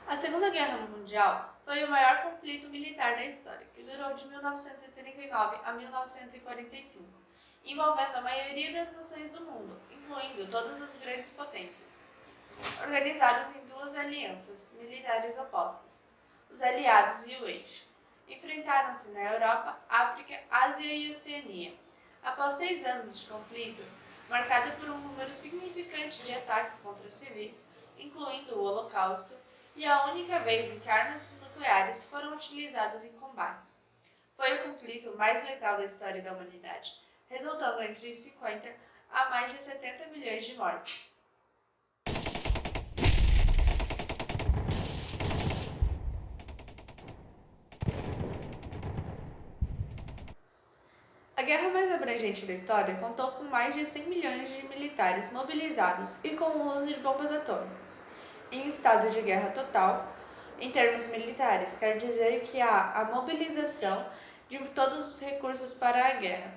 A Segunda Guerra Mundial foi o maior conflito militar da história, que durou de 1939 a 1945, envolvendo a maioria das nações do mundo, incluindo todas as grandes potências, organizadas em duas alianças militares opostas, os Aliados e o Eixo. Enfrentaram-se na Europa, África, Ásia e Oceania. Após 6 anos de conflito, marcado por um número significante de ataques contra civis, incluindo o Holocausto, e a única vez em que armas nucleares foram utilizadas em combates. Foi o conflito mais letal da história da humanidade, resultando entre 50 a mais de 70 milhões de mortes. A guerra mais abrangente da história contou com mais de 100 milhões de militares mobilizados e com o uso de bombas atômicas. Em estado de guerra total, em termos militares, quer dizer que há a mobilização de todos os recursos para a guerra.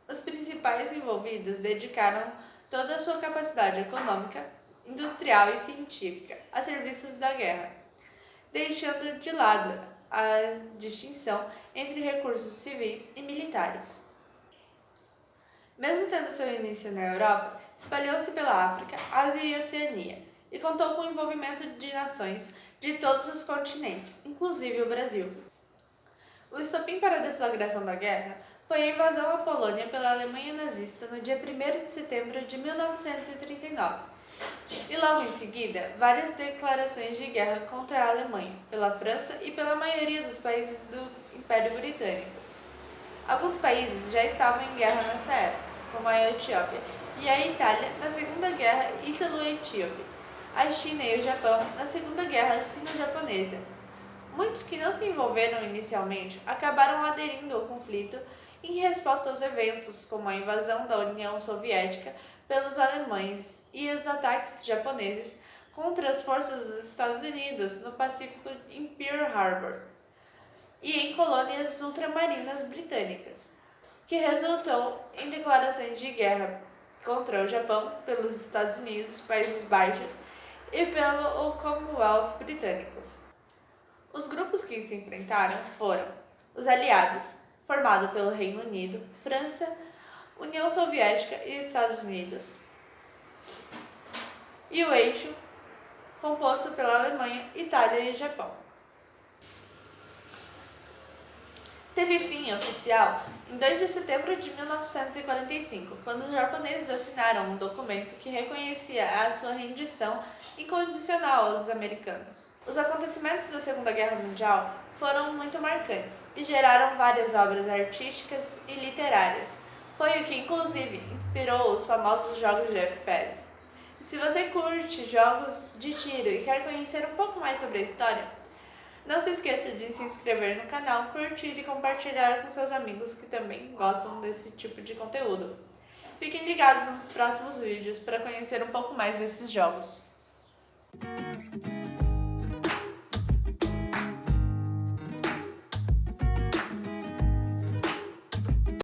Os principais envolvidos dedicaram toda a sua capacidade econômica, industrial e científica a serviços da guerra, deixando de lado a distinção entre recursos civis e militares. Mesmo tendo seu início na Europa, espalhou-se pela África, Ásia e Oceania, e contou com o envolvimento de nações de todos os continentes, inclusive o Brasil. O estopim para a deflagração da guerra foi a invasão à Polônia pela Alemanha nazista no dia 1º de setembro de 1939, e logo em seguida, várias declarações de guerra contra a Alemanha, pela França e pela maioria dos países do Império Britânico. Alguns países já estavam em guerra nessa época, como a Etiópia e a Itália na Segunda Guerra Ítalo-Etíope, a China e o Japão na Segunda Guerra Sino-Japonesa. Muitos que não se envolveram inicialmente acabaram aderindo ao conflito em resposta aos eventos como a invasão da União Soviética pelos alemães e os ataques japoneses contra as forças dos Estados Unidos no Pacífico em Pearl Harbor e em colônias ultramarinas britânicas, que resultou em declarações de guerra contra o Japão pelos Estados Unidos, Países Baixos e pelo Commonwealth britânico. Os grupos que se enfrentaram foram os Aliados, formado pelo Reino Unido, França, União Soviética e Estados Unidos, e o Eixo, composto pela Alemanha, Itália e Japão. Teve fim oficial em 2 de setembro de 1945, quando os japoneses assinaram um documento que reconhecia a sua rendição incondicional aos americanos. Os acontecimentos da Segunda Guerra Mundial foram muito marcantes e geraram várias obras artísticas e literárias. Foi o que, inclusive, inspirou os famosos jogos de FPS. E se você curte jogos de tiro e quer conhecer um pouco mais sobre a história, não se esqueça de se inscrever no canal, curtir e compartilhar com seus amigos que também gostam desse tipo de conteúdo. Fiquem ligados nos próximos vídeos para conhecer um pouco mais desses jogos.